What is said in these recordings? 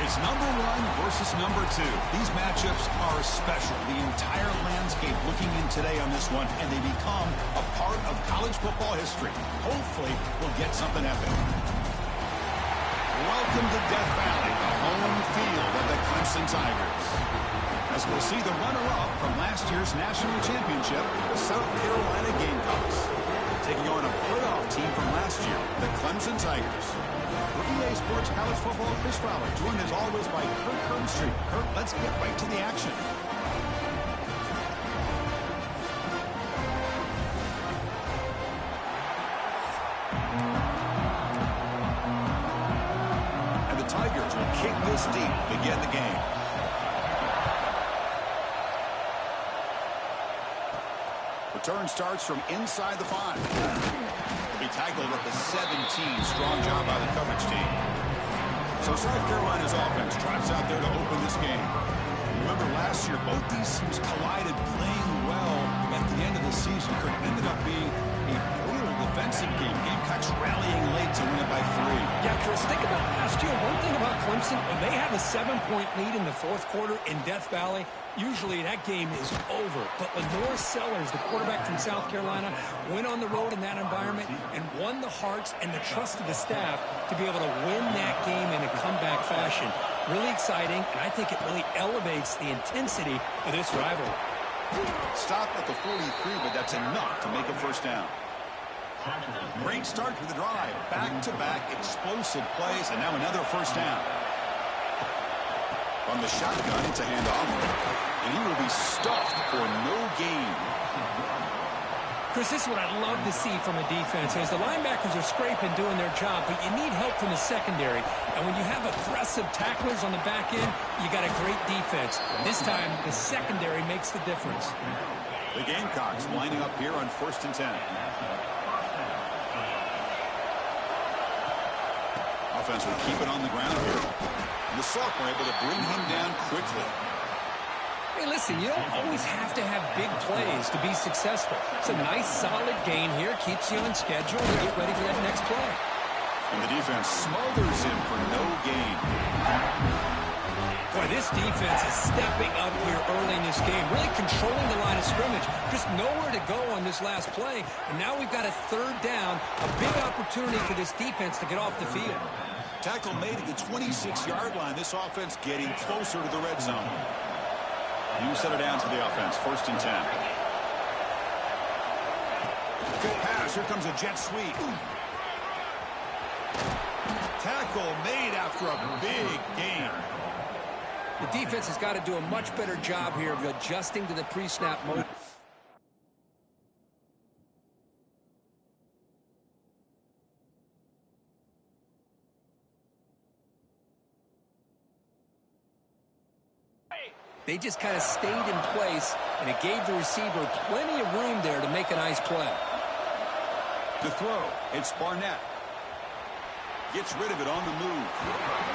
It's number 1 versus number 2. These matchups are special. The entire landscape looking in today on this one, and they become a part of college football history. Hopefully, we'll get something epic. Welcome to Death Valley, the home field of the Clemson Tigers. As we'll see the runner-up from last year's national championship, the South Carolina Gamecocks. Taking on a playoff team from last year, the Clemson Tigers. For EA Sports College Football, Chris Fowler, joined as always by Kirk Herbstreit. Kirk, let's get right to the action. And the Tigers will kick this deep to begin the game. Return starts from inside the 5. Will be tackled at the 17. Strong job by the coverage team. So South Carolina's offense trots out there to open this game. Remember last year, both these teams collided playing well at the end of the season. It ended up being a brutal defensive game. Gamecocks rallying late to win it by 3. Yeah, Chris, think about last year. One thing about Clemson, when they have a 7-point lead in the 4th quarter in Death Valley, usually that game is over. But Lenore Sellers, the quarterback from South Carolina, went on the road in that environment and won the hearts and the trust of the staff to be able to win that game in a comeback fashion. Really exciting, and I think it really elevates the intensity of this rivalry. Stop at the 43, but that's enough to make a first down. Great start to the drive. Back-to-back explosive plays, and now another first down. From the shotgun, it's a handoff, and he will be stuffed for no gain. Chris, this is what I love to see from a defense. As the linebackers are scraping, doing their job, but you need help from the secondary. And when you have aggressive tacklers on the back end, you got a great defense. This time, the secondary makes the difference. The Gamecocks lining up here on 1st and 10. Offense will keep it on the ground here. And the sophomore able to bring him down quickly. Hey, listen, you don't always have to have big plays to be successful. It's a nice, solid gain here. Keeps you on schedule and get ready for that next play. And the defense smothers him for no gain. Boy, this defense is stepping up here early in this game, really controlling the line of scrimmage. Just nowhere to go on this last play. And now we've got a 3rd down, a big opportunity for this defense to get off the field. Tackle made at the 26-yard line. This offense getting closer to the red zone. You set it down to the offense. 1st and 10. Good pass. Here comes a jet sweep. Tackle made after a big gain. The defense has got to do a much better job here of adjusting to the pre-snap mode. They just kind of stayed in place, and it gave the receiver plenty of room there to make a nice play. To throw, it's Barnett. Gets rid of it on the move.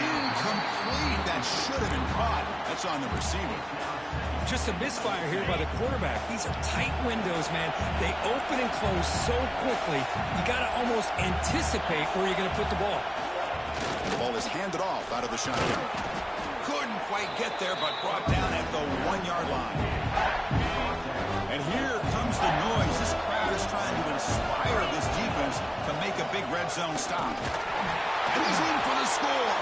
Incomplete. That should have been caught. That's on the receiver. Just a misfire here by the quarterback. These are tight windows, man. They open and close so quickly. You got to almost anticipate where you're going to put the ball. The ball is handed off out of the shotgun. Couldn't quite get there, but brought down at the 1-yard line. And here comes the noise. This crowd is trying to inspire this defense to make a big red zone stop. And he's in for the score.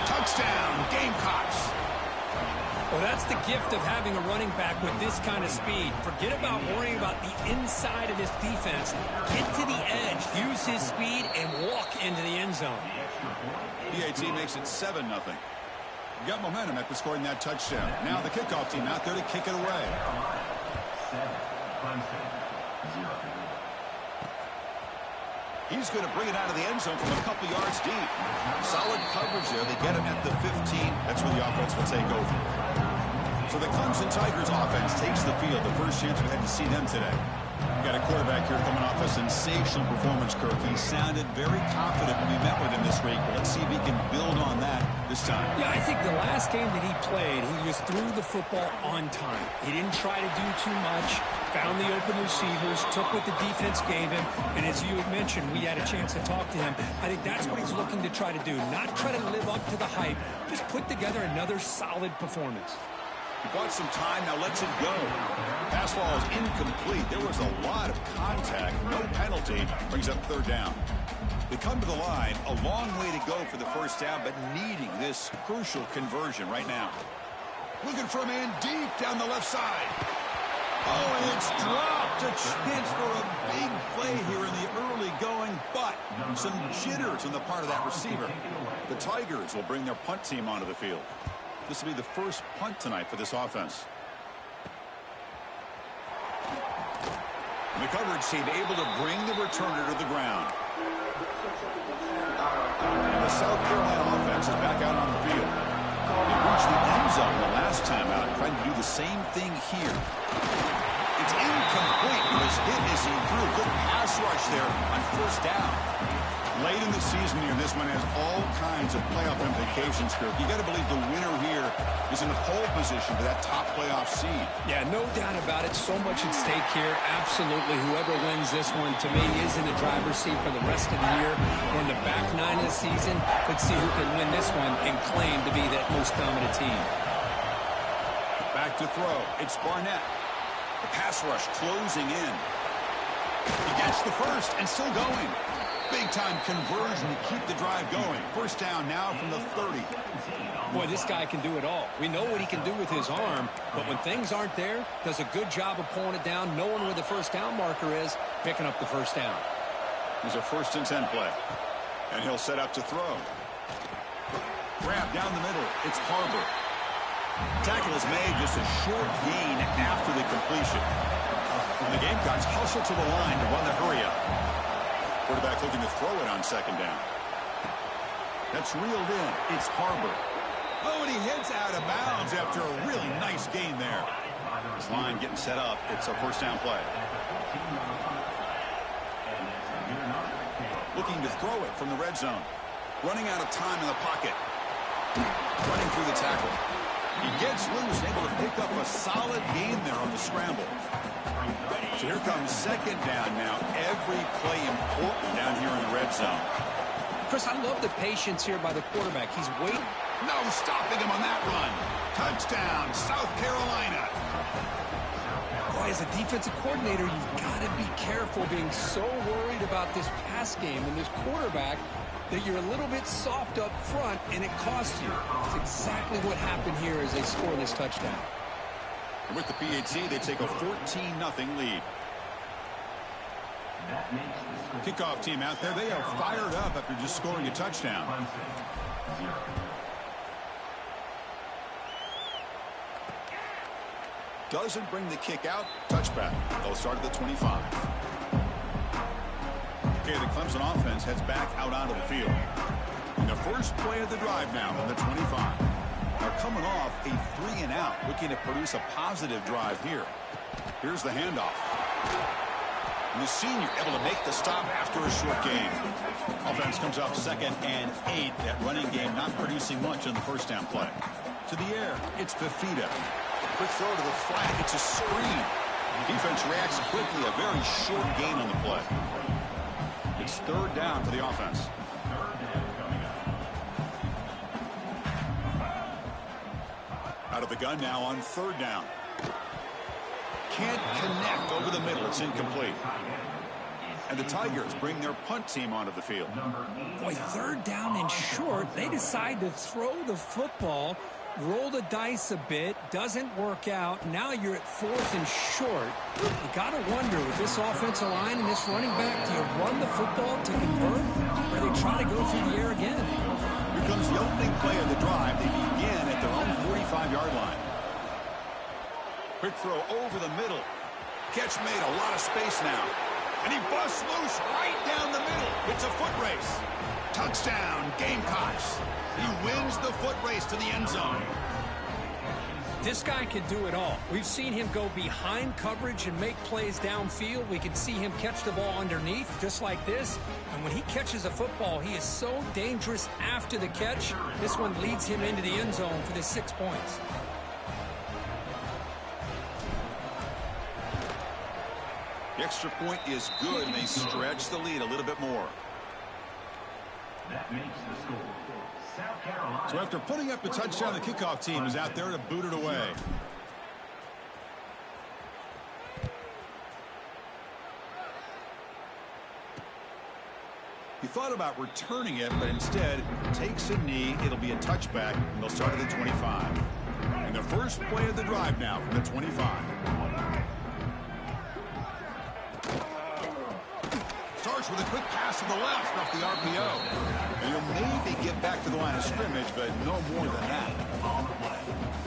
Touchdown, Gamecocks. Well, that's the gift of having a running back with this kind of speed. Forget about worrying about the inside of this defense. Get to the edge, use his speed, and walk into the end zone. PAT makes it 7-0. Got momentum after scoring that touchdown. Now the kickoff team out there to kick it away. He's going to bring it out of the end zone from a couple yards deep. Solid coverage there. They get him at the 15. That's where the offense will take over. So the Clemson Tigers offense takes the field. The first chance we had to see them today. Got a quarterback here coming off a sensational performance, Kirk. He sounded very confident when we met with him this week. Let's see if he can build on that this time. Yeah, I think the last game that he played, he just threw the football on time. He didn't try to do too much, found the open receivers, took what the defense gave him, and as you had mentioned, we had a chance to talk to him. I think that's what he's looking to try to do, not try to live up to the hype, just put together another solid performance. He bought some time, now lets it go. Pass ball is incomplete. There was a lot of contact, no penalty. Brings up third down. They come to the line, a long way to go for the first down, but needing this crucial conversion right now. Looking for a man deep down the left side. Oh, and it's dropped. A chance for a big play here in the early going, but some jitters on the part of that receiver. The Tigers will bring their punt team onto the field. This will be the first punt tonight for this offense. And the coverage team able to bring the returner to the ground. And the South Carolina offense is back out on the field. They reached the end zone the last time out, trying to do the same thing here. It's incomplete. It was hit as he threw. Good pass rush there on first down. Late in the season here, this one has all kinds of playoff implications, Kirk. You got to believe the winner here is in the pole position for that top playoff seed. Yeah, no doubt about it. So much at stake here. Absolutely. Whoever wins this one, to me, is in the driver's seat for the rest of the year. We're in the back nine of the season. Let's see who can win this one and claim to be that most dominant team. Back to throw. It's Barnett. The pass rush closing in. He gets the first and still going. Big-time conversion to keep the drive going. First down now from the 30. Boy, this guy can do it all. We know what he can do with his arm, but when things aren't there, does a good job of pulling it down, knowing where the first down marker is, picking up the first down. Here's a 1st and 10 play. And he'll set up to throw. Grab down the middle. It's Harbor. Tackle is made, just a short gain after the completion. And the Gamecocks hustle to the line to run the hurry-up. Quarterback looking to throw it on 2nd down. That's reeled in. It's Harbor. Oh, and he heads out of bounds after a really nice gain there. This line getting set up. It's a 1st down play. Looking to throw it from the red zone. Running out of time in the pocket. Running through the tackle. He gets loose, able to pick up a solid gain there on the scramble. So here comes 2nd down now. Every play important down here in the red zone. Chris, I love the patience here by the quarterback. He's waiting. No stopping him on that run. Touchdown, South Carolina. Boy, as a defensive coordinator, you've got to be careful being so worried about this pass game and this quarterback that you're a little bit soft up front, and it costs you. It's exactly what happened here as they score this touchdown. And with the PAT, they take a 14-0 lead. Kickoff team out there. They are fired up after just scoring a touchdown. Doesn't bring the kick out. Touchback. They'll start at the 25. Okay, the Clemson offense heads back out onto the field. And the first play of the drive now on the 25. They're coming off a 3-and-out, looking to produce a positive drive here. Here's the handoff. And the senior able to make the stop after a short gain. Offense comes up 2nd and 8. That running game not producing much on the 1st down play. To the air, it's Fafita. Quick throw to the flat. It's a screen. Defense reacts quickly. A very short gain on the play. It's 3rd down for the offense. Out of the gun now on 3rd down. Can't connect over the middle. It's incomplete. And the Tigers bring their punt team onto the field. Boy, 3rd down and short. They decide to throw the football, roll the dice a bit, doesn't work out. Now you're at 4th and short. You got to wonder, with this offensive line and this running back, do you run the football to convert, or do they try to go through the air again? Here comes the opening play of the drive. They begin at their own 45-yard line. Quick throw over the middle. Catch made, a lot of space now. And he busts loose right down the middle. It's a foot race. Touchdown, Gamecocks. He wins the foot race to the end zone. This guy can do it all. We've seen him go behind coverage and make plays downfield. We can see him catch the ball underneath, just like this. And when he catches a football, he is so dangerous after the catch. This one leads him into the end zone for the 6 points. The extra point is good, and they stretch the lead a little bit more. That makes the score. South Carolina. So after putting up a touchdown, the kickoff team is out there to boot it away. He thought about returning it, but instead takes a knee. It'll be a touchback, and they'll start at the 25. And the first play of the drive now from the 25. Starts with a quick pass to the left off the RPO. And he'll maybe get back to the line of scrimmage, but no more than that.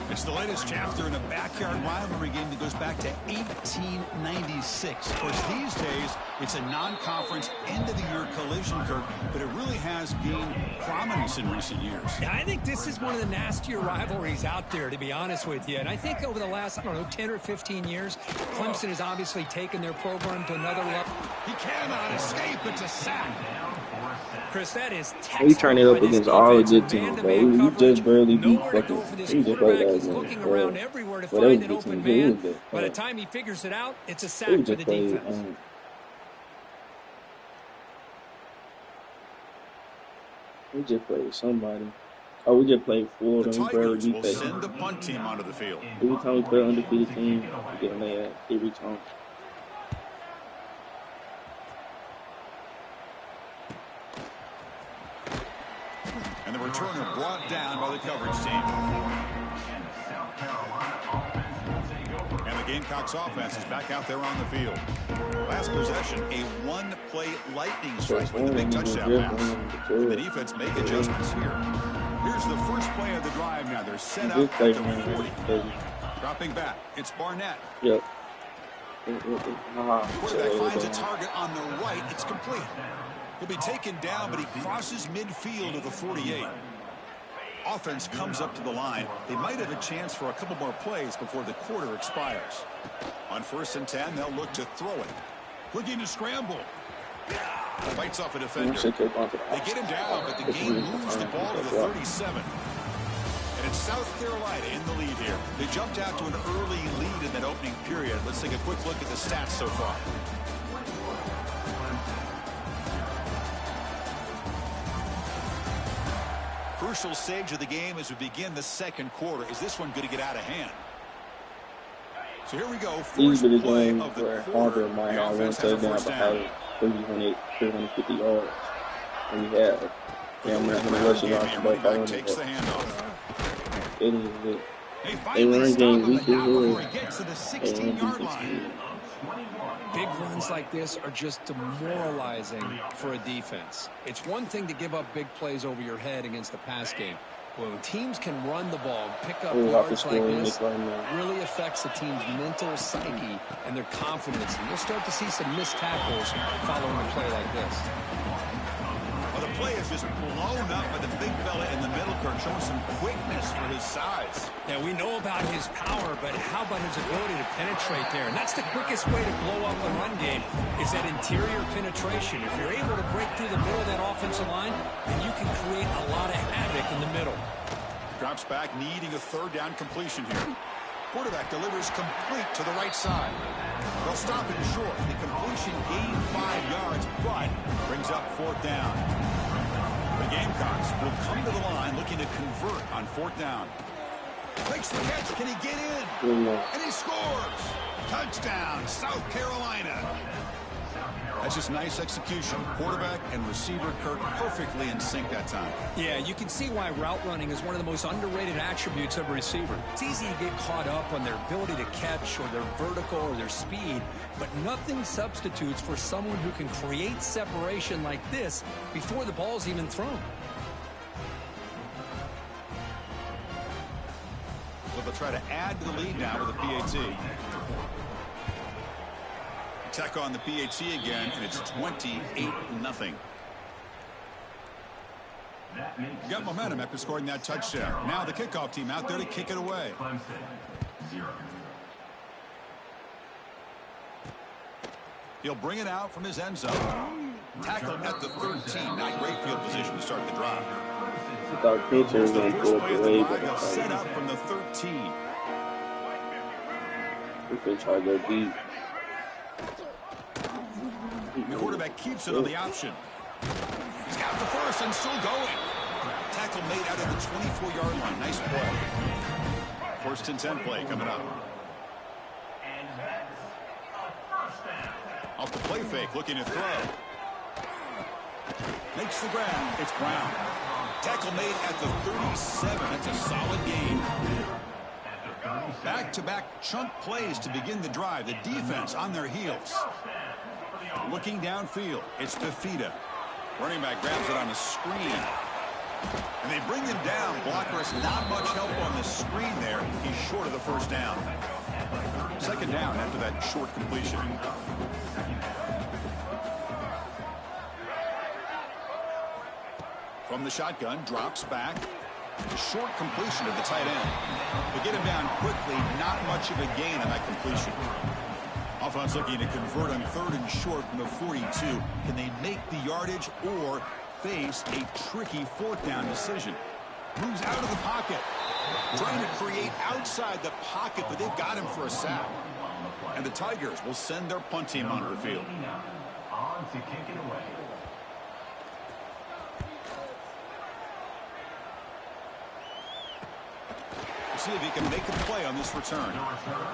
It's the latest chapter in a backyard rivalry game that goes back to 1896. Of course, these days, it's a non-conference end-of-the-year collision, Kirk, but it really has gained prominence in recent years. Yeah, I think this is one of the nastier rivalries out there, to be honest with you. And I think over the last, 10 or 15 years, Clemson has obviously taken their program to another level. He cannot escape. It's a sack. Chris, that is we turn it up against all the good teams, bro. We just barely beat fucking. We just played that game. Looking around everywhere to find an open man. By the time he figures it out, it's a sack for the defense. We just played somebody. Oh, we just played Florida. The Tigers will send the punt team onto the field. Every time we play an undefeated team, we get them there every time. And the returner brought down by the coverage team. And the Gamecocks offense is back out there on the field. Last possession, a one-play lightning strike with a big touchdown pass. And the defense make adjustments here. Here's the first play of the drive now. They're set up at the 40. Dropping back. It's Barnett. Yep. Quarterback finds a target on the right. It's complete. He'll be taken down, but he crosses midfield of the 48. Offense comes up to the line. They might have a chance for a couple more plays before the quarter expires. On 1st and 10, they'll look to throw it. Looking to scramble. Fights off a defender. They get him down, but the game moves the ball to the 37. And it's South Carolina in the lead here. They jumped out to an early lead in that opening period. Let's take a quick look at the stats so far. Crucial stage of the game as we begin the second quarter. Is this one going to get out of hand? So here we go. These are the games where Harvard might have one touchdown but have 350 yards. And we have damn near 100 rushing yards for both. Takes the handoff. It is it. They run game week to gets to the 16-yard line. Big runs like this are just demoralizing for a defense. It's one thing to give up big plays over your head against the pass game. When teams can run the ball and pick up yards like this, really affects the team's mental psyche and their confidence. And you'll start to see some missed tackles following a play like this. Well, the play is just blown up by the big fella in the middle, Kirk, showing some quickness for his size. Yeah, we know about his power, but how about his ability to penetrate there? And that's the quickest way to blow up a run game, is that interior penetration. If you're able to break through the middle of that offensive line, then you can create a lot of havoc in the middle. Drops back, needing a third down completion here. Quarterback delivers complete to the right side. They'll stop it short. The completion gained 5 yards, but brings up 4th down. The Gamecocks will come to the line looking to convert on 4th down. Makes the catch. Can he get in? And he scores. Touchdown, South Carolina. That's just nice execution. Quarterback and receiver, Kirk, perfectly in sync that time. Yeah, you can see why route running is one of the most underrated attributes of a receiver. It's easy to get caught up on their ability to catch or their vertical or their speed, but nothing substitutes for someone who can create separation like this before the ball's even thrown. Well, they'll try to add to the lead now with a PAT. Attack on the PAT again, and it's 28-0. You got momentum after scoring that touchdown. Now the kickoff team out there to kick it away. He'll bring it out from his end zone. Tackled at the 13. Not great field position to start the drive. I thought Pitcher was going to go up the way, but they'll set up from the 13. We can try to go deep. The quarterback keeps it on the option. He's got the first and still going. Tackle made out of the 24-yard line. Nice play. 1st and 10 play coming up. Off the play fake, looking to throw. Makes the grab. It's Brown. Tackle made at the 37. That's a solid gain. Back-to-back chunk plays to begin the drive. The defense on their heels. Looking downfield. It's Fafita. Running back grabs it on a screen. And they bring him down. Blocker has not much help on the screen there. He's short of the first down. 2nd down after that short completion. From the shotgun, drops back. Short completion to the tight end. They get him down quickly. Not much of a gain on that completion. Offense looking to convert on 3rd and short from the 42. Can they make the yardage or face a tricky 4th down decision? Moves out of the pocket. Trying to create outside the pocket, but they've got him for a sack. And the Tigers will send their punt team onto the field. On to kick it away. See if he can make a play on this return.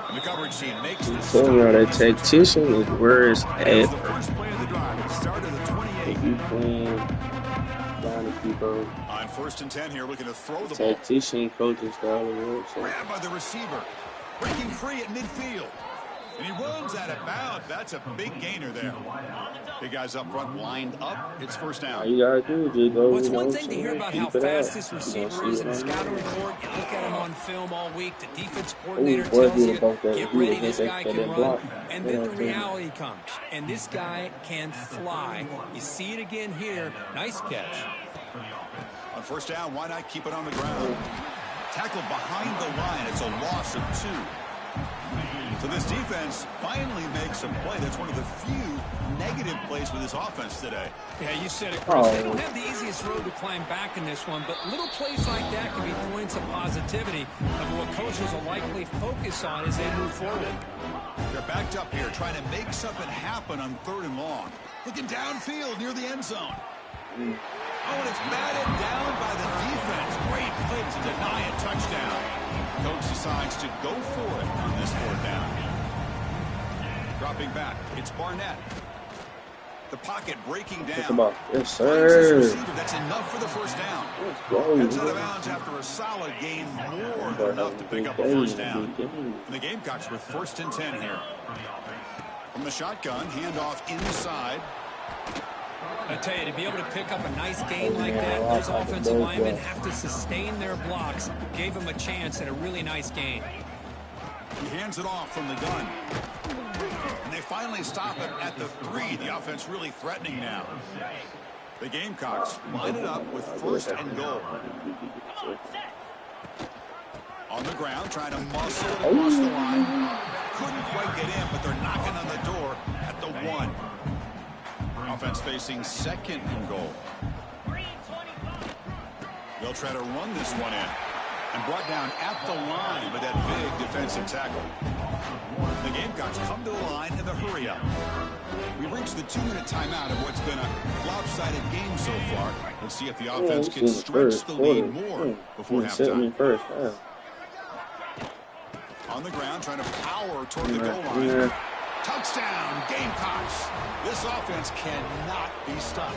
And the coverage team makes this So that tactician is worse the ever. first play of the drive. It started at 28. You playing Dynasty, bro. On 1st and 10 here, looking to throw the ball. Tactician coaching style of work. So. Grabbed by the receiver. Breaking free at midfield. And he runs out of bounds. That's a big gainer there. Big guys up front lined up. It's 1st All down. you gotta do is just go. Well, it's one know, thing to hear about how fast this receiver is in the scouting report. You look at him on film all week. The defense coordinator tells you, get ready, this guy can run. And then the reality comes. And this guy can fly. You see it again here. Nice catch. On 1st down, why not keep it on the ground? Tackled behind the line. It's a loss of 2. So this defense finally makes a play. That's one of the few negative plays with this offense today. Yeah, you said it, Chris. They don't have the easiest road to climb back in this one, but little plays like that can be points of positivity of what coaches will likely focus on as they move forward. They're backed up here trying to make something happen on 3rd and long. Looking downfield near the end zone. Oh, and it's batted down by the defense. Great play to deny a touchdown. Coach decides to go for it on this 4th down. Dropping back, it's Barnett. The pocket breaking down. Yes, sir. That's enough for the 1st down. Heads out of bounds after a solid gain, more than enough to pick up a 1st down. And the Gamecocks with 1st and 10 here. From the shotgun, handoff inside. I tell you, to be able to pick up a nice gain like that, those offensive linemen have to sustain their blocks. Gave him a chance at a really nice gain. He hands it off from the gun. And they finally stop it at the 3. The offense really threatening now. The Gamecocks line it up with 1st and goal. On the ground, trying to muscle it across the line. Couldn't quite get in, but they're knocking on the door at the 1. Offense facing 2nd and goal. They'll try to run this one in. And brought down at the line with that big defensive tackle. The Gamecocks come to the line in the hurry-up. We've reached the 2-minute timeout of what's been a lopsided game so far. Let's see if the offense can stretch the lead more before halftime. On the ground, trying to power toward the goal line. Touchdown, Gamecocks. This offense cannot be stopped.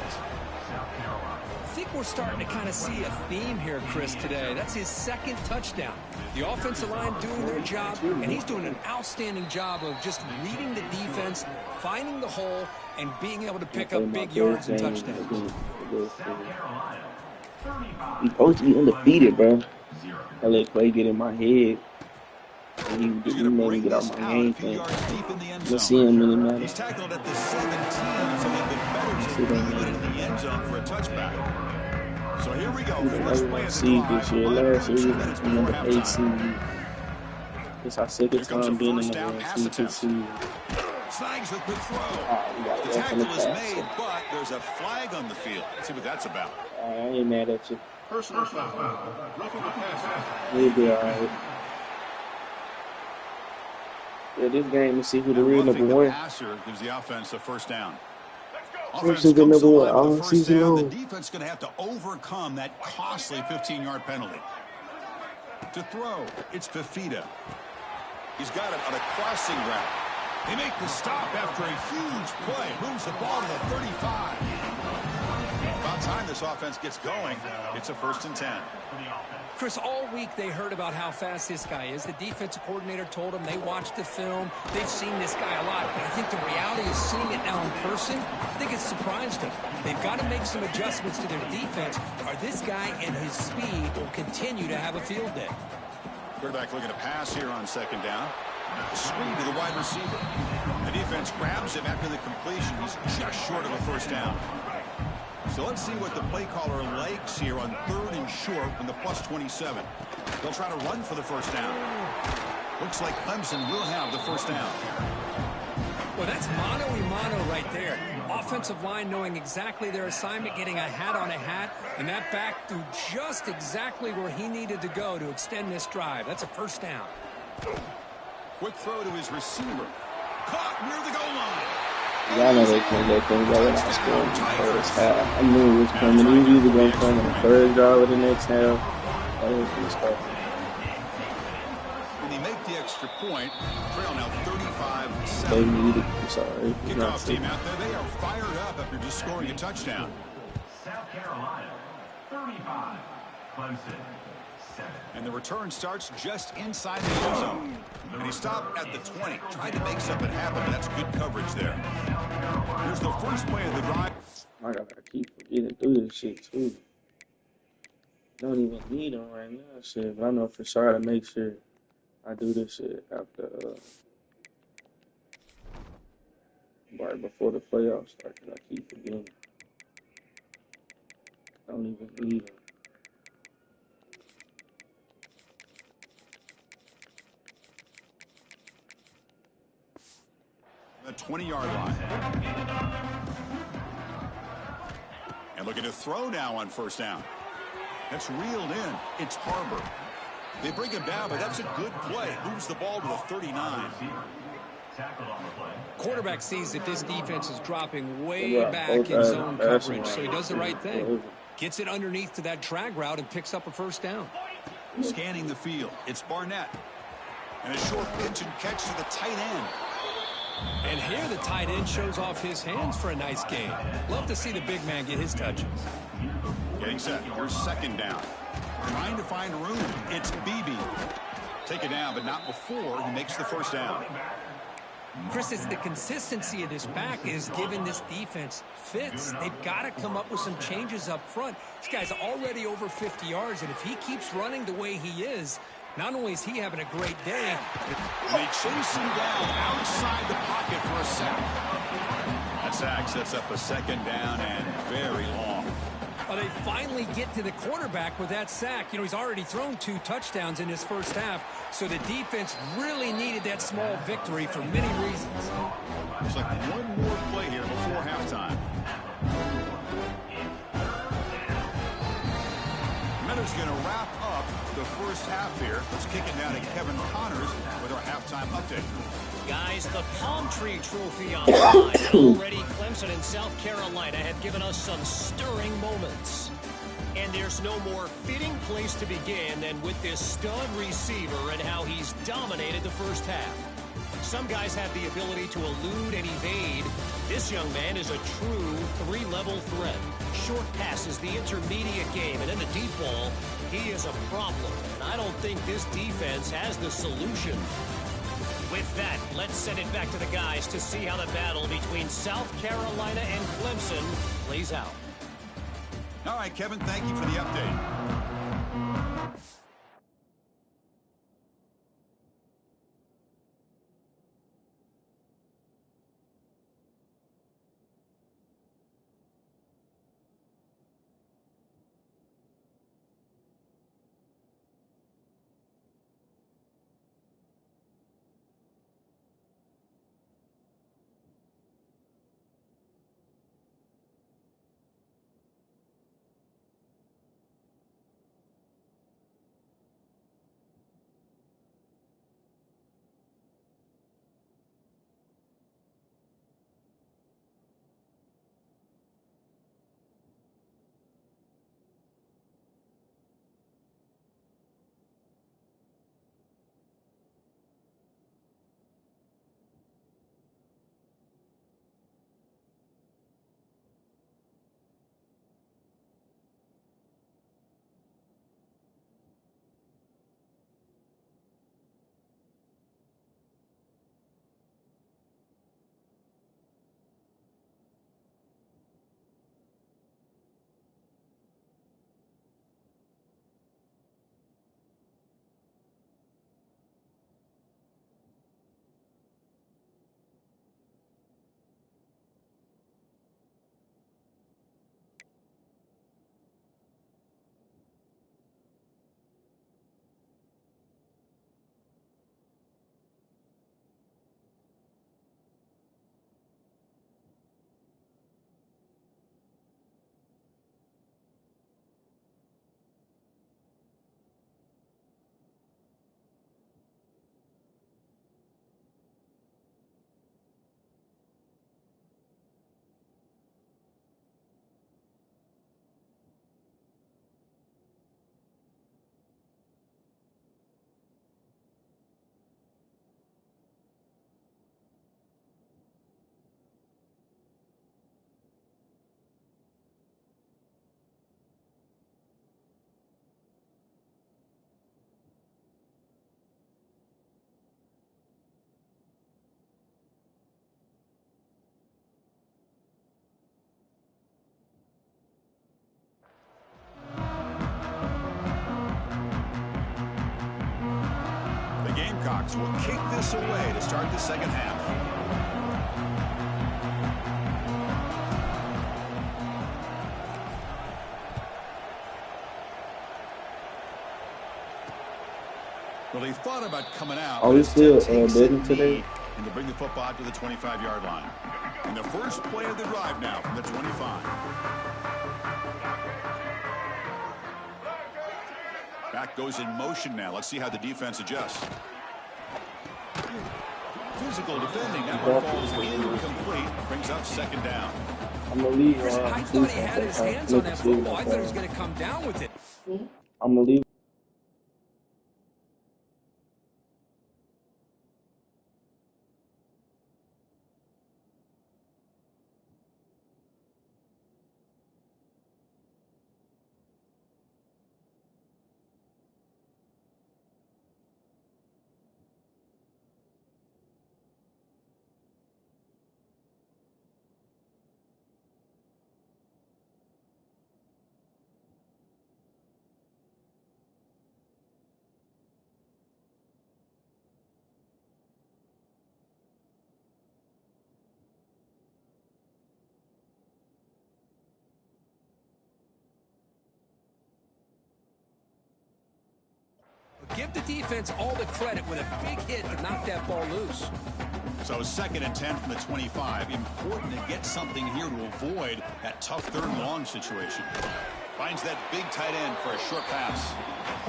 I think we're starting to kind of see a theme here, Chris, today. That's his 2nd touchdown. The offensive line doing their job, and he's doing an outstanding job of just reading the defense, finding the hole, and being able to pick up big yards and touchdowns. He's supposed to be undefeated, bro. I let Clay get in my head. And he made me get out my game plan. Let's see him really matter. He's tackled at the 17, so they've been better to leave it in the end zone for a touchback. So here we go. We don't First ever play of the see drive. this year. 1 Last minute, year 2 we minutes was before number 8 halftime. seed. It's our second Here comes a time being in first the down 1 pass seed, 2 attempt. seed. Snags the quick throw. We got The left from tackle the is pass. made, but there's a flag on the field. Let's see what that's about. I ain't mad at you. Personal foul. Roughing the passer. We'll be alright. Yeah, this game, let's see who the And real roughing number the 1. passer gives the offense a first down. This Offense is the comes to number the 1 line with all a first season down. The long. defense is going to have to overcome that costly 15-yard penalty. To throw, it's Fafita. He's got it on a crossing route. They make the stop after a huge play. Moves the ball to the 35. About time this offense gets going. It's a 1st and 10. Chris, all week they heard about how fast this guy is. The defensive coordinator told them they watched the film. They've seen this guy a lot. But I think the reality is seeing it now in person, I think it's surprised them. They've got to make some adjustments to their defense, or this guy and his speed will continue to have a field day. Quarterback looking to pass here on 2nd down. Screen to the wide receiver. The defense grabs him after the completion. He's just short of a first down. So let's see what the play caller likes here on 3rd and short from the +27. They'll try to run for the first down. Looks like Clemson will have the first down. Well, that's mano-a-mano right there. Offensive line knowing exactly their assignment, getting a hat on a hat, and that back threw just exactly where he needed to go to extend this drive. That's a first down. Quick throw to his receiver. Caught near the goal line. Y'all know they can't let them go without scoring in the first half. I knew it was coming. He was either going to come in the 3rd drive of the next half. Or he was going to start. When they make the extra point, trail now 35-7. They need it. I'm sorry. Kickoff team out there. They are fired up after just scoring a touchdown. South Carolina, 35. Clemson, 7. And the return starts just inside the end zone. And he stopped at the 20. Tried to make something happen, but that's good coverage there. Here's the first play of the drive. I gotta keep getting through this shit, too. Don't even need them right now, shit. But I know for sure to make sure I do this shit after, right before the playoffs start, because I keep forgetting. Don't even need them. The 20-yard line. And looking to throw now on first down. That's reeled in. It's Harbor. They bring him down, but that's a good play. Moves the ball to the 39. Quarterback sees that this defense is dropping way back in zone coverage, so he does the right thing. Gets it underneath to that drag route and picks up a first down. Scanning the field. It's Barnett. And a short pitch and catch to the tight end. And here the tight end shows off his hands for a nice game. Love to see the big man get his touches. Getting set. Here's 2nd down. Trying to find room. It's Beebe. Take it down, but not before he makes the first down. Chris, it's the consistency of this back is giving this defense fits. They've got to come up with some changes up front. This guy's already over 50 yards, and if he keeps running the way he is, not only is he having a great day, they chase him down outside the pocket for a sack. That sack sets up a 2nd down and very long. Well, they finally get to the quarterback with that sack. You know, he's already thrown 2 touchdowns in his first half, so the defense really needed that small victory for many reasons. Looks like one more play here before halftime. Miller's going to wrap up the first half here. Let's kick it down to Kevin Connors with our halftime update. Guys, the Palm Tree Trophy on the line. Already Clemson and South Carolina have given us some stirring moments. And there's no more fitting place to begin than with this stud receiver and how he's dominated the first half. Some guys have the ability to elude and evade. This young man is a true 3-level threat. Short passes, the intermediate game, and in the deep ball, he is a problem. And I don't think this defense has the solution. With that, let's send it back to the guys to see how the battle between South Carolina and Clemson plays out. All right, Kevin, thank you for the update. Seahawks will kick this away to start the second half. Well, he thought about coming out. Are we still betting today? And to bring the football out to the 25-yard line. And the first play of the drive now from the 25. Back goes in motion now. Let's see how the defense adjusts. Physical defending. That one falls incomplete. Brings up second down. I'm going to leave. I thought he had his hands on that football. I thought he was going to come down with it. I'm going to leave. Give the defense all the credit with a big hit to knock that ball loose. So 2nd and 10 from the 25. Important to get something here to avoid that tough 3rd and long situation. Finds that big tight end for a short pass.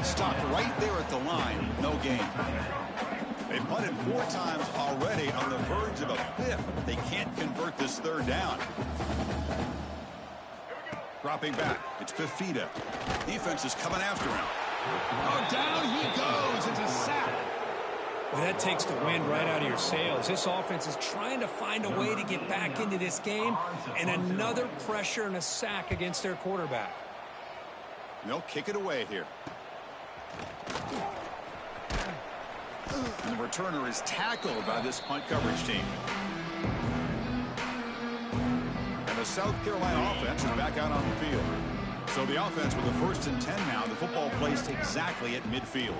Stopped right there at the line. No gain. They've punted 4 times already on the verge of a 5th. They can't convert this 3rd down. Dropping back. It's Fafita. Defense is coming after him. Oh, down he goes. It's a sack. Well, that takes the wind right out of your sails. This offense is trying to find a way to get back into this game, and another pressure and a sack against their quarterback. They'll kick it away here. And the returner is tackled by this punt coverage team. And the South Carolina offense is back out on the field. So the offense with the 1st and 10 now. The football placed exactly at midfield.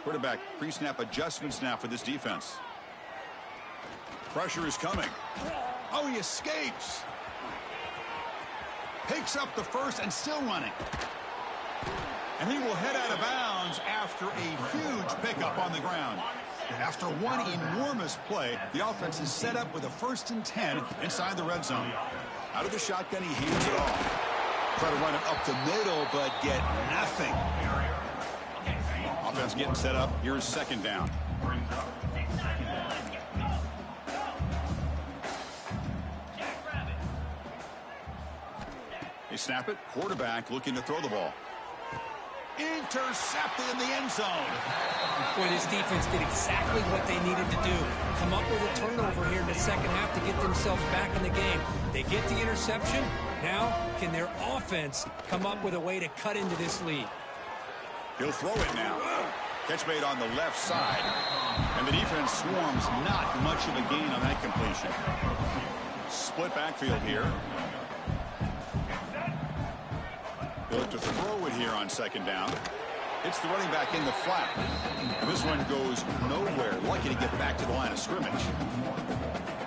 Quarterback pre-snap adjustments now for this defense. Pressure is coming. Oh, he escapes. Picks up the 1st and still running. And he will head out of bounds after a huge pickup on the ground. After one enormous play, the offense is set up with a 1st and 10 inside the red zone. Out of the shotgun, he hands it off. Try to run it up the middle, but get nothing. Offense getting set up. Here's 2nd down. They snap it. Quarterback looking to throw the ball. Intercepted in the end zone. Boy, this defense did exactly what they needed to do. Come up with a turnover here in the second half to get themselves back in the game. They get the interception. Now, can their offense come up with a way to cut into this lead? He'll throw it now. Catch made on the left side. And the defense swarms not much of a gain on that completion. Split backfield here. They'll look to throw it here on 2nd down. It's the running back in the flat. And this one goes nowhere. Lucky to get back to the line of scrimmage.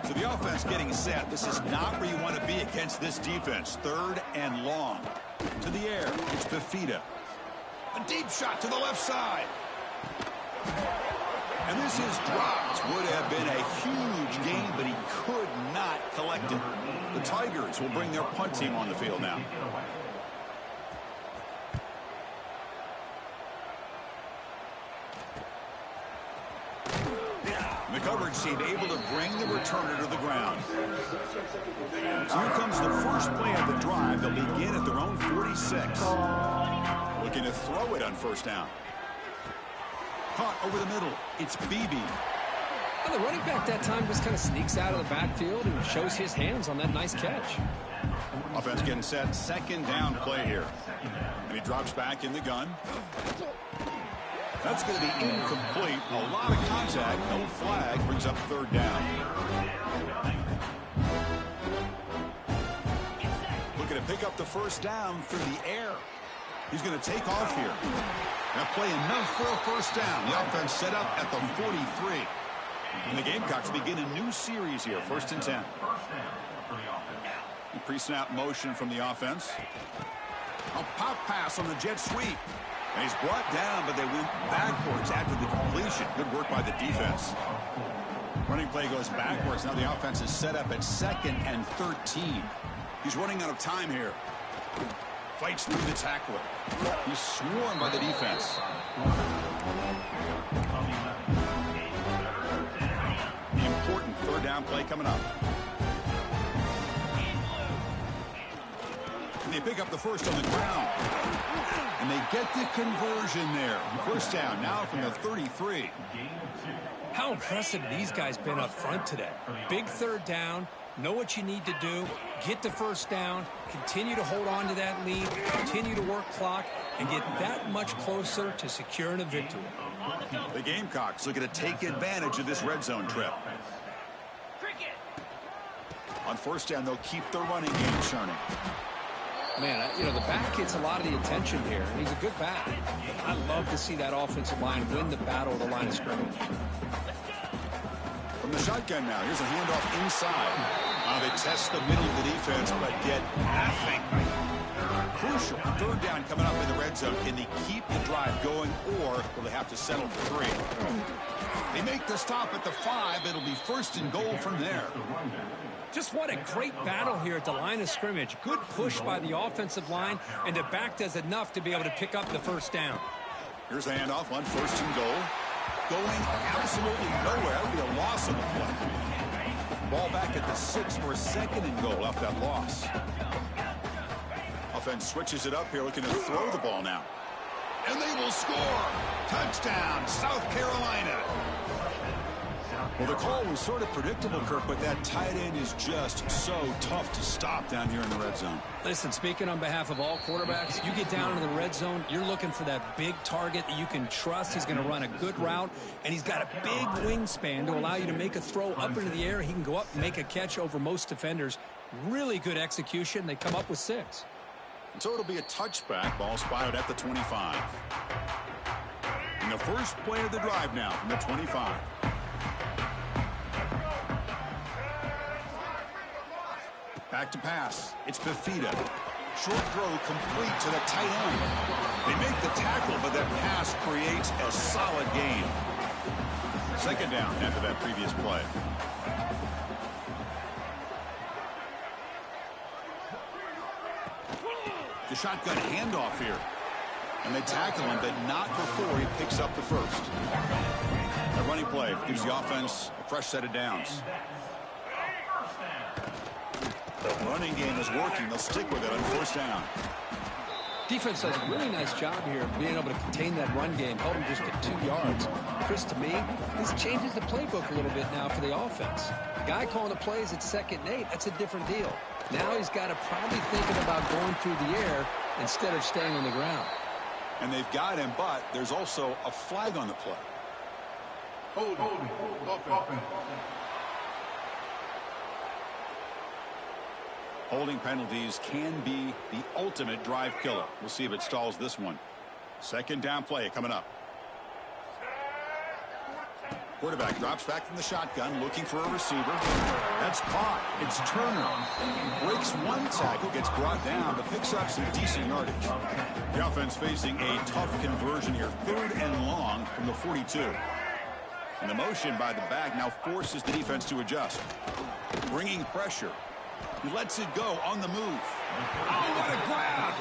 So the offense getting set. This is not where you want to be against this defense. 3rd and long. To the air. It's Fafita. A deep shot to the left side. And this is dropped. Would have been a huge gain, but he could not collect it. The Tigers will bring their punt team on the field now. The coverage team able to bring the returner to the ground. So here comes the first play of the drive. They'll begin at their own 46. Looking to throw it on 1st down. Caught over the middle. It's Beebe. Well, the running back that time just kind of sneaks out of the backfield and shows his hands on that nice catch. Offense getting set. 2nd down play here. And he drops back in the gun. That's going to be incomplete. A lot of contact. No flag. Brings up 3rd down. Looking to pick up the 1st down through the air. He's going to take off here. That play enough for a first down. The offense set up at the 43. And the Gamecocks begin a new series here, 1st and 10. The pre-snap motion from the offense. A pop pass on the jet sweep. And he's brought down, but they went backwards after the completion. Good work by the defense. Running play goes backwards. Now the offense is set up at 2nd and 13. He's running out of time here. Fights through the tackler. He's swarmed by the defense. The important 3rd down play coming up. And they pick up the first on the ground. And they get the conversion there. First down now from the 33. How impressive these guys been up front today. Big 3rd down. Know what you need to do. Get the first down. Continue to hold on to that lead. Continue to work clock. And get that much closer to securing a victory. The Gamecocks looking to take advantage of this red zone trip. On first down, they'll keep the running game churning. Man, you know, the back gets a lot of the attention here. And he's a good back. I love to see that offensive line win the battle of the line of scrimmage. From the shotgun now, here's a handoff inside. They test the middle of the defense, but get nothing. Crucial 3rd down coming up in the red zone. Can they keep the drive going, or will they have to settle for 3? They make the stop at the 5. It'll be 1st and goal from there. Just what a great battle here at the line of scrimmage. Good push by the offensive line, and the back does enough to be able to pick up the first down. Here's the handoff on 1st and goal. Going absolutely nowhere. That'll be a loss on the play. Ball back at the 6 for a 2nd and goal off that loss. Offense switches it up here, looking to throw the ball now. And they will score. Touchdown, South Carolina. Well, the call was sort of predictable, Kirk, but that tight end is just so tough to stop down here in the red zone. Listen, speaking on behalf of all quarterbacks, you get down into the red zone, you're looking for that big target that you can trust. He's going to run a good route, and he's got a big wingspan to allow you to make a throw up into the air. He can go up and make a catch over most defenders. Really good execution. They come up with 6. And so it'll be a touchback. Ball spotted at the 25. And the first play of the drive now from the 25. Back to pass. It's Fafita. Short throw complete to the tight end. They make the tackle, but that pass creates a solid gain. 2nd down after that previous play. The shotgun handoff here. And they tackle him, but not before he picks up the first. That running play gives the offense a fresh set of downs. The running game is working. They'll stick with it on 1st down. Defense does a really nice job here of being able to contain that run game, help them just get 2 yards. Chris, to me, this changes the playbook a little bit now for the offense. The guy calling the plays at 2nd and 8, that's a different deal. Now he's got to probably thinking about going through the air instead of staying on the ground. And they've got him, but there's also a flag on the play. Hold. Holding penalties can be the ultimate drive killer. We'll see if it stalls this one. 2nd down play coming up. Quarterback drops back from the shotgun, looking for a receiver. That's caught. It's Turner. Breaks one tackle, gets brought down, but picks up some decent yardage. The offense facing a tough conversion here. 3rd and long from the 42. And the motion by the back now forces the defense to adjust. Bringing pressure. He lets it go on the move. Oh, what a grab!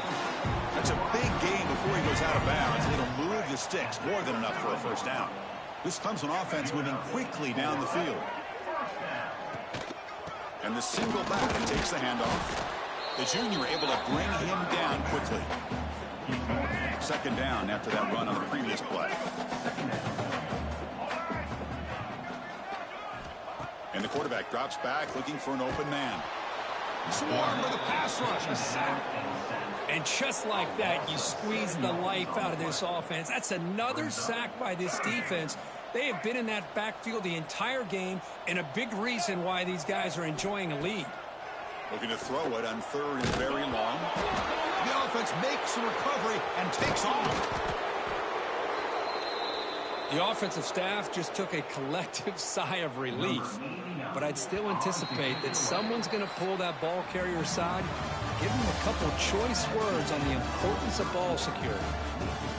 That's a big gain before he goes out of bounds. It'll move the sticks more than enough for a first down. This comes on offense moving quickly down the field. And the single back takes the handoff. The junior able to bring him down quickly. 2nd down after that run on the previous play. And the quarterback drops back looking for an open man. Swarm with a pass rush. A sack. And just like that, you squeeze the life out of this offense. That's another sack by this defense. They have been in that backfield the entire game, and a big reason why these guys are enjoying a lead. Looking to throw it on 3rd and very long. The offense makes a recovery and takes off. The offensive staff just took a collective sigh of relief. But I'd still anticipate that someone's going to pull that ball carrier aside, give him a couple choice words on the importance of ball security.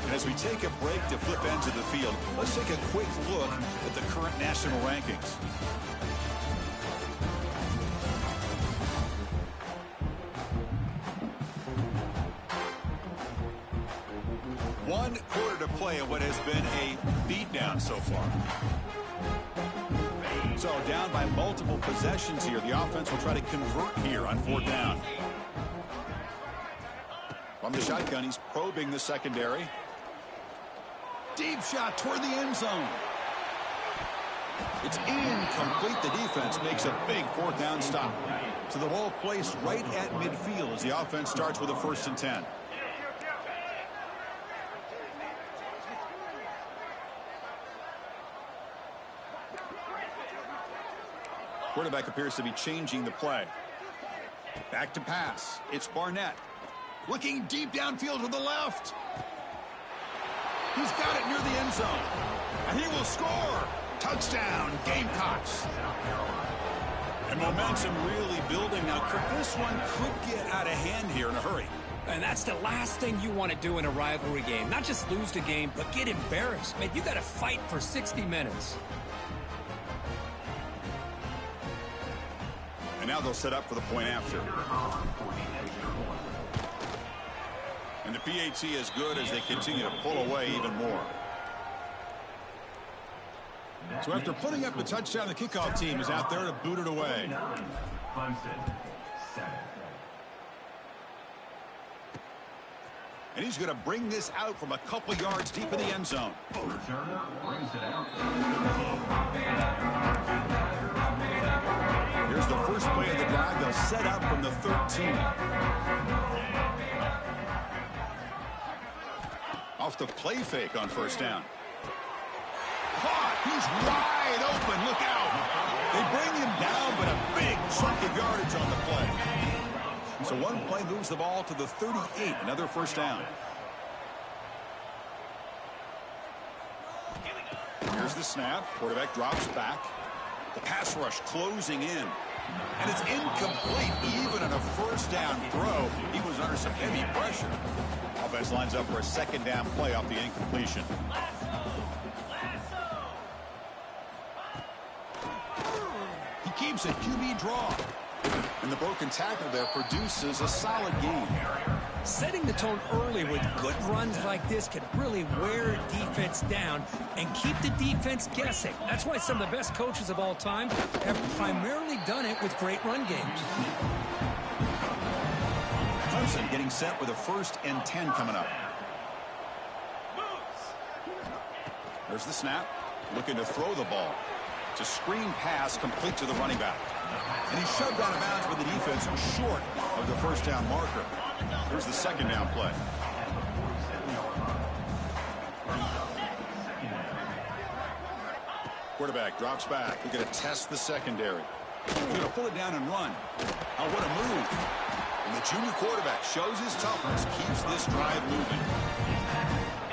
And as we take a break to flip ends of the field, let's take a quick look at the current national rankings. One quarter to play in what has been a beatdown so far. So down by multiple possessions here. The offense will try to convert here on 4th down. From the shotgun, he's probing the secondary. Deep shot toward the end zone. It's incomplete. The defense makes a big 4th down stop. So the ball placed right at midfield as the offense starts with a 1st and 10. Quarterback appears to be changing the play. Back to pass. It's Barnett. Looking deep downfield to the left. He's got it near the end zone. And he will score. Touchdown, Gamecocks. And momentum really building now. This one could get out of hand here in a hurry. And that's the last thing you want to do in a rivalry game. Not just lose the game, but get embarrassed. Man, you got to fight for 60 minutes. And now they'll set up for the point after. And the PAT is good as they continue to pull away even more. So after putting up the touchdown, the kickoff team is out there to boot it away. And he's going to bring this out from a couple yards deep in the end zone. Here's the first play of the drive. They'll set up from the 13. Off the play fake on 1st down. Caught. He's wide open. Look out. They bring him down, but a big chunk of yardage on the play. So one play moves the ball to the 38. Another 1st down. Here's the snap. Quarterback drops back. The pass rush closing in. And it's incomplete. Even on a 1st down throw, he was under some heavy pressure. Offense lines up for a 2nd down play off the incompletion. He keeps a QB draw. And the broken tackle there produces a solid game. Setting the tone early with good runs like this can really wear defense down and keep the defense guessing. That's why some of the best coaches of all time have primarily done it with great run games. Clemson getting set with a 1st and 10 coming up. There's the snap. Looking to throw the ball. It's a screen pass complete to the running back. And he's shoved out of bounds with the defense short of the 1st down marker. Here's the 2nd down play. Quarterback drops back. We're going to test the secondary. He's going to pull it down and run. Oh, what a move. And the junior quarterback shows his toughness, keeps this drive moving.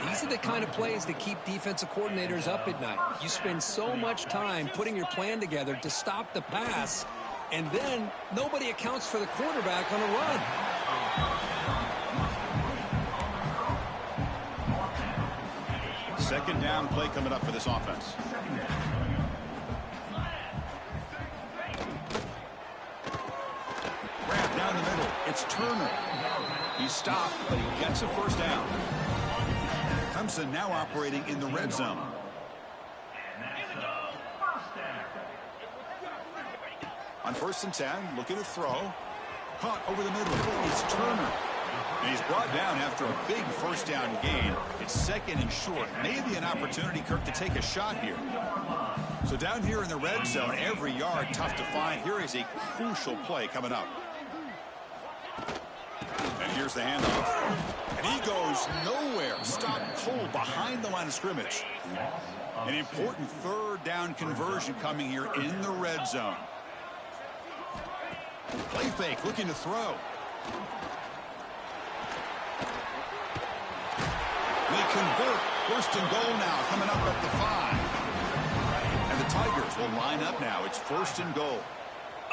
These are the kind of plays that keep defensive coordinators up at night. You spend so much time putting your plan together to stop the pass, and then nobody accounts for the quarterback on a run. Second down play coming up for this offense. Grab down the middle. It's Turner. He's stopped, but he gets a 1st down. Clemson now operating in the red zone. On 1st and 10, looking to throw. Caught over the middle. It's Turner. And he's brought down after a big 1st down gain. It's 2nd and short. Maybe an opportunity, Kirk, to take a shot here. So down here in the red zone, every yard tough to find. Here is a crucial play coming up. And here's the handoff. And he goes nowhere. Stopped cold behind the line of scrimmage. An important 3rd down conversion coming here in the red zone. Play fake, looking to throw. They convert. First and goal now, coming up at the 5. And the Tigers will line up now. It's first and goal.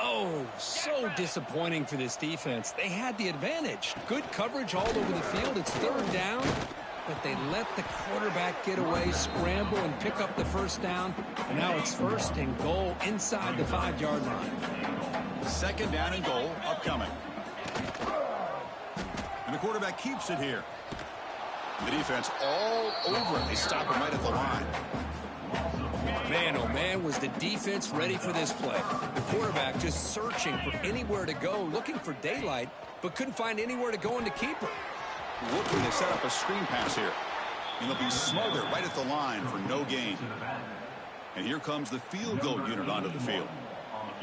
Oh, so disappointing for this defense. They had the advantage. Good coverage all over the field. It's third down, but they let the quarterback get away, scramble, and pick up the first down. And now it's first and goal inside the 5-yard line. Second down and goal upcoming. And the quarterback keeps it here. The defense all over it. They stop him right at the line. Man, oh man, was the defense ready for this play. The quarterback just searching for anywhere to go, looking for daylight, but couldn't find anywhere to go into keeper. Looking to set up a screen pass here. And they'll be smothered right at the line for no gain. And here comes the field goal unit onto the field.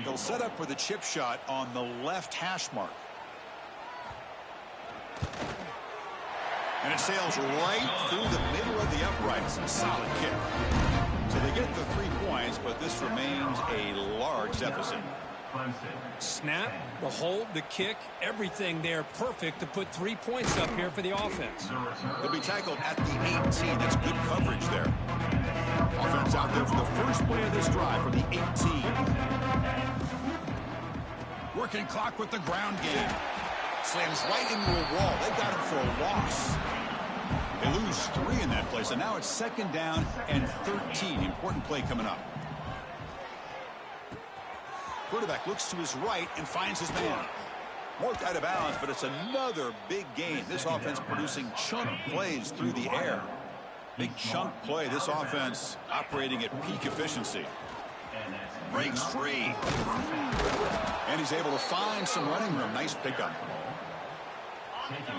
They'll set up for the chip shot on the left hash mark. And it sails right through the middle of the uprights. A solid kick. So they get the 3 points, but this remains a large deficit. Snap, the hold, the kick, everything there perfect to put 3 points up here for the offense. They'll be tackled at the 18. That's good coverage there. Offense out there for the first play of this drive from the 18. Working clock with the ground game. Slams right into a wall. They've got him for a loss. They lose 3 in that play, so now it's second down and 13. Important play coming up. Quarterback looks to his right and finds his man. Worked out of bounds, but it's another big gain. This offense producing chunk plays through the air. Big chunk play. This offense operating at peak efficiency. Breaks free. And he's able to find some running room. Nice pickup.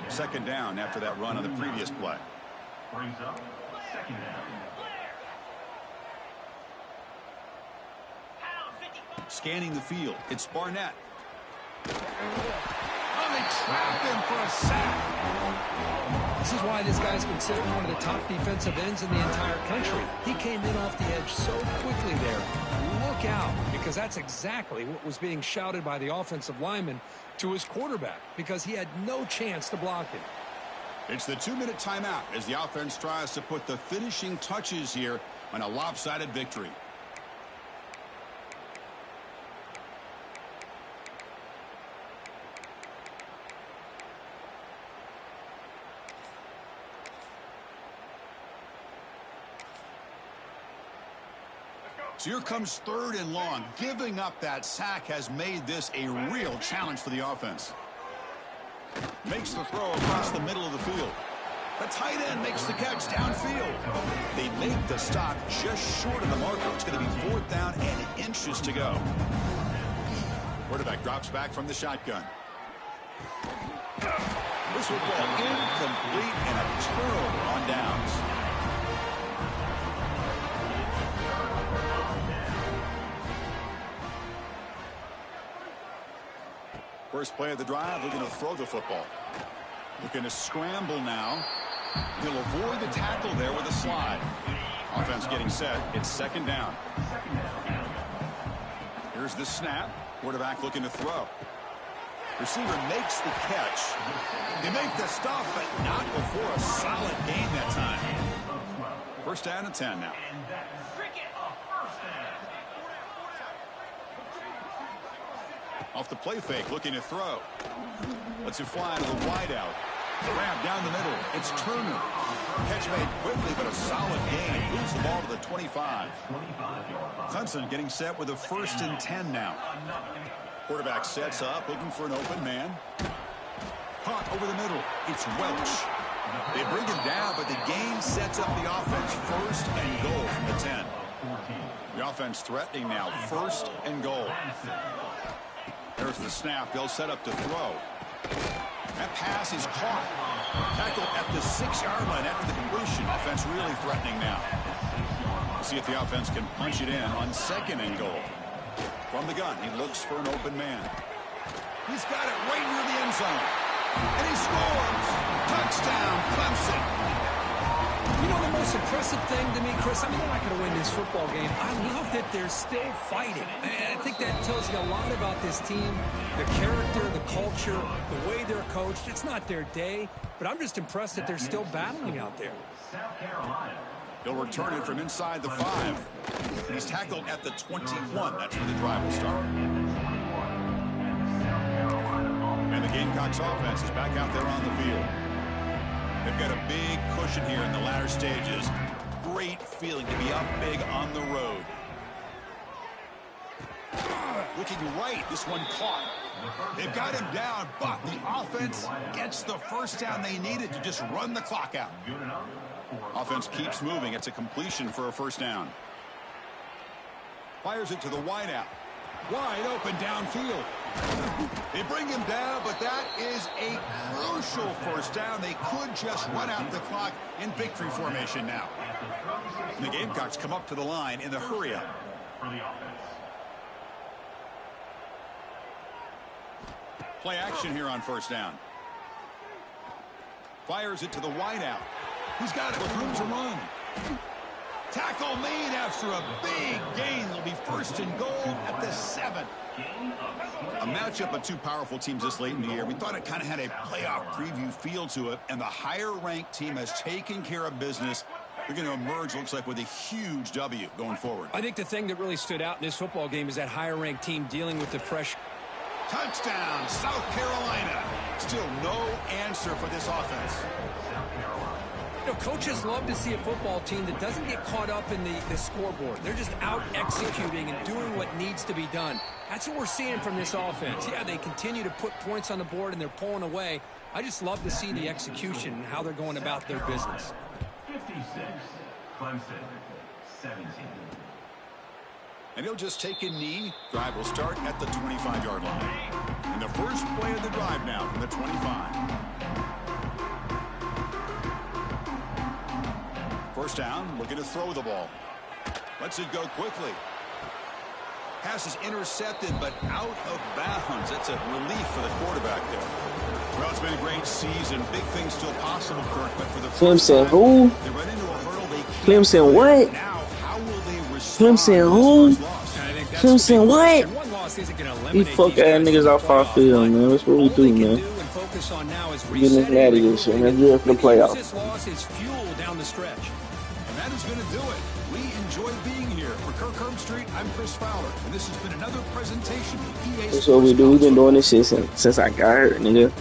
Second down after that run on the previous play. Brings up second down. Scanning the field. It's Barnett. Oh, they trap him for a sack. This is why this guy's considered one of the top defensive ends in the entire country. He came in off the edge so quickly there. Look out, because that's exactly what was being shouted by the offensive lineman to his quarterback, because he had no chance to block him. It's the 2-minute timeout as the offense tries to put the finishing touches here on a lopsided victory. So here comes third and long. Giving up that sack has made this a real challenge for the offense. Makes the throw across the middle of the field. The tight end makes the catch downfield. They make the stop just short of the marker. It's going to be fourth down and inches to go. Quarterback drops back from the shotgun. This will go incomplete and a turnover on downs. First play of the drive, looking to throw the football. Looking to scramble now. He'll avoid the tackle there with a slide. Offense getting set. It's second down. Here's the snap. Quarterback looking to throw. Receiver makes the catch. They make the stop, but not before a solid gain that time. First down and 10 now. Off the play fake, looking to throw. Lets it fly to the wideout. Grab down the middle. It's Turner. Catch made quickly, but a solid gain. Moves the ball to the 25. Clemson getting set with a first and 10 now. Quarterback sets up, looking for an open man. Caught over the middle. It's Welch. They bring him down, but the gain sets up the offense first and goal from the 10. The offense threatening now, first and goal. There's the snap. They'll set up to throw. That pass is caught. Tackled at the 6-yard line after the completion. Offense really threatening now. We'll see if the offense can punch it in on second and goal. From the gun, he looks for an open man. He's got it right near the end zone. And he scores. Touchdown, Clemson. You know, the most impressive thing to me, Chris, I mean, they're not going to win this football game. I love that they're still fighting. And I think that tells you a lot about this team, the character, the culture, the way they're coached. It's not their day, but I'm just impressed that they're still battling out there. South Carolina. He'll return it from inside the 5. He's tackled at the 21. That's where the drive will start. And the Gamecocks offense is back out there on the field. They've got a big cushion here in the latter stages. Great feeling to be up big on the road. Looking right, this one caught. They've got him down, but the offense gets the first down they needed to just run the clock out. Offense keeps moving. It's a completion for a first down. Fires it to the wideout. Wide open downfield. They bring him down, but that is a crucial first down. They could just run out the clock in victory formation now. And the Gamecocks come up to the line in the hurry-up. For the offense. Play action here on first down. Fires it to the wideout. He's got it with room to run. Tackle made after a big gain. It'll be first and goal at the 7. A matchup of two powerful teams this late in the year. We thought it kind of had a playoff preview feel to it, and the higher-ranked team has taken care of business. They're going to emerge, looks like, with a huge W going forward. I think the thing that really stood out in this football game is that higher-ranked team dealing with the pressure. Touchdown, South Carolina. Still no answer for this offense. You know, coaches love to see a football team that doesn't get caught up in the scoreboard. They're just out executing and doing what needs to be done. That's what we're seeing from this offense. Yeah, they continue to put points on the board and they're pulling away. I just love to see the execution and how they're going about their business. 56, Clemson, 17. And he'll just take a knee. Drive will start at the 25-yard line. And the first play of the drive now from the 25. First down, looking to throw the ball. Lets it go quickly. Pass is intercepted, but out of bounds. That's a relief for the quarterback there. Well, it's been a great season. Big things still possible, Kirk, but for the first time, who? they run into a hurdle they can't Clemson what? Now, how will they respond Clemson who? to this loss? Clemson what? One loss isn't going to These eliminate fuck ass niggas off our field, man. That's what we do, man. Getting this natty and shit, man. Good for the playoffs. This loss is fuel down the stretch. And that is going to do it. We enjoy being here. For Kirk Herbstreit, I'm Chris Fowler, and this has been another presentation of EA Sports. That's what we do. We've been doing this shit since I got hurt, nigga.